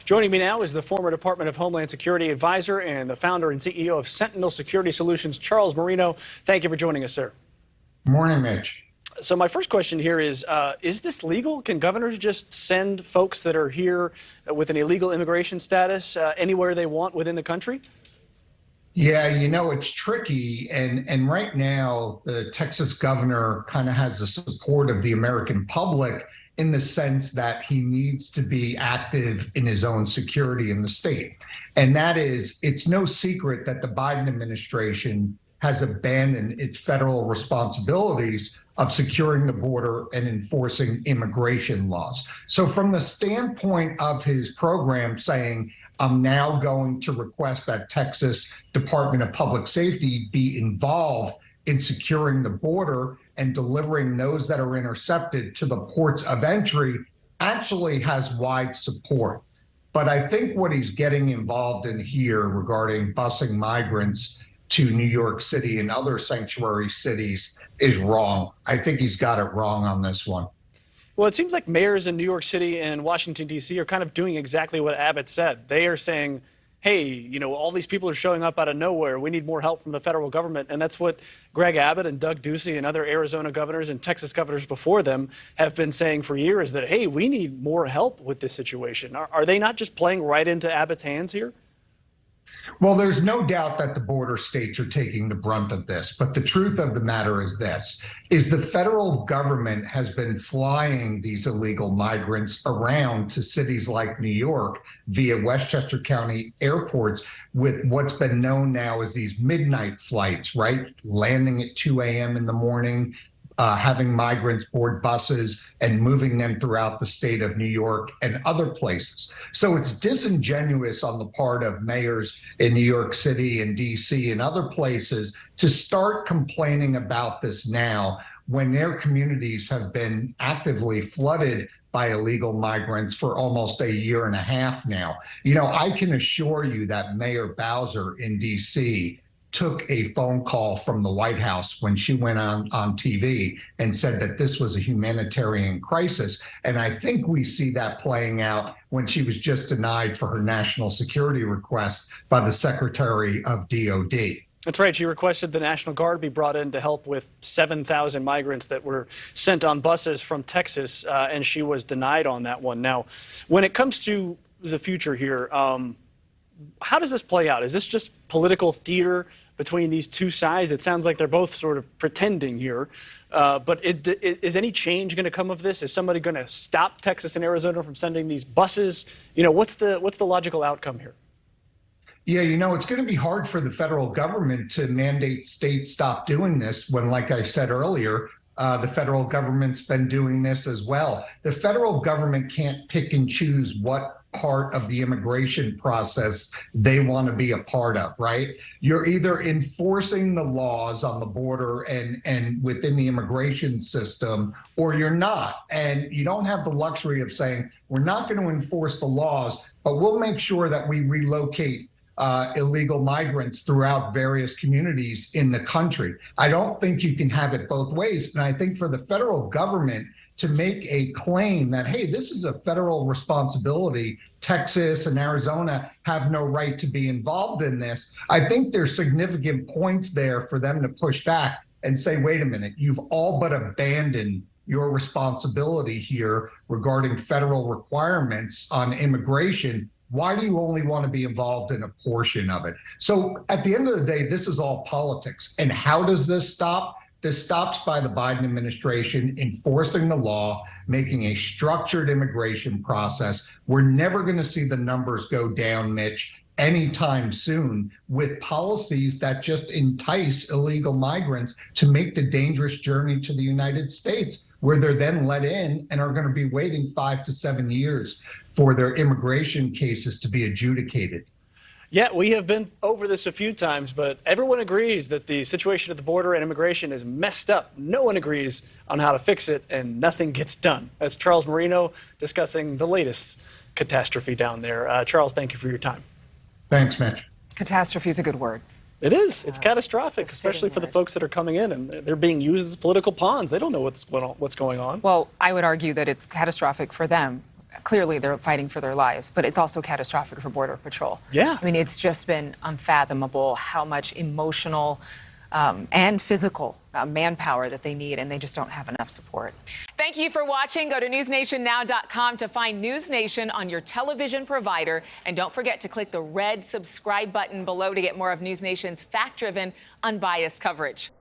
Joining me now is the former Department of Homeland Security advisor and the founder and CEO of Sentinel Security Solutions, Charles Marino. Thank you for joining us, sir. Morning, Mitch. So my first question here is this legal? Can governors just send folks that are here with an illegal immigration status anywhere they want within the country? Yeah, it's tricky. And right now, the Texas governor kind of has the support of the American public in the sense that he needs to be active in his own security in the state. And that is, it's no secret that the Biden administration has abandoned its federal responsibilities of securing the border and enforcing immigration laws. So from the standpoint of his program saying, I'm now going to request that Texas Department of Public Safety be involved in securing the border and delivering those that are intercepted to the ports of entry, actually has wide support. But I think what he's getting involved in here regarding busing migrants to New York City and other sanctuary cities is wrong. I think he's got it wrong on this one. Well, it seems like mayors in New York City and Washington, D.C. are kind of doing exactly what Abbott said. They are saying, hey, all these people are showing up out of nowhere. We need more help from the federal government. And that's what Greg Abbott and Doug Ducey and other Arizona governors and Texas governors before them have been saying for years, that, hey, we need more help with this situation. Are they not just playing right into Abbott's hands here? Well, there's no doubt that the border states are taking the brunt of this. But the truth of the matter is this, is the federal government has been flying these illegal migrants around to cities like New York via Westchester County airports with what's been known now as these midnight flights, right? Landing at 2 a.m. in the morning, having migrants board buses and moving them throughout the state of New York and other places. So it's disingenuous on the part of mayors in New York City and DC and other places to start complaining about this now when their communities have been actively flooded by illegal migrants for almost a year and a half now. I can assure you that Mayor Bowser in DC took a phone call from the White House when she went on TV and said that this was a humanitarian crisis. And I think we see that playing out when she was just denied for her national security request by the Secretary of DOD. That's right. She requested the National Guard be brought in to help with 7,000 migrants that were sent on buses from Texas, and she was denied on that one. Now, when it comes to the future here, how does this play out? Is this just political theater between these two sides? It sounds like they're both sort of pretending here. But is any change going to come of this? Is somebody going to stop Texas and Arizona from sending these buses? What's the logical outcome here? Yeah, it's going to be hard for the federal government to mandate states stop doing this when, like I said earlier, the federal government's been doing this as well. The federal government can't pick and choose what part of the immigration process they want to be a part of, right? You're either enforcing the laws on the border and within the immigration system, or you're not. And you don't have the luxury of saying, we're not going to enforce the laws, but we'll make sure that we relocate illegal migrants throughout various communities in the country. I don't think you can have it both ways. And I think for the federal government to make a claim that, hey, this is a federal responsibility, Texas and Arizona have no right to be involved in this, I think there's significant points there for them to push back and say, wait a minute, you've all but abandoned your responsibility here regarding federal requirements on immigration. Why do you only want to be involved in a portion of it? So at the end of the day, this is all politics. And how does this stop? This stops by the Biden administration enforcing the law, making a structured immigration process. We're never going to see the numbers go down, Mitch, anytime soon, with policies that just entice illegal migrants to make the dangerous journey to the United States, where they're then let in and are going to be waiting 5 to 7 years for their immigration cases to be adjudicated. Yeah, we have been over this a few times, but everyone agrees that the situation at the border and immigration is messed up. No one agrees on how to fix it, and nothing gets done. That's Charles Marino discussing the latest catastrophe down there. Charles, thank you for your time. Thanks, Mitch. Catastrophe is a good word. It is. It's catastrophic, especially for the folks that are coming in, and they're being used as political pawns. They don't know what's going on. Well, I would argue that it's catastrophic for them. clearly they're fighting for their lives, but it's also catastrophic for Border Patrol. Yeah. I mean, it's just been unfathomable how much emotional and physical manpower that they need, and they just don't have enough support. Thank you for watching. Go to newsnationnow.com to find NewsNation on your television provider. And don't forget to click the red subscribe button below to get more of NewsNation's fact-driven, unbiased coverage.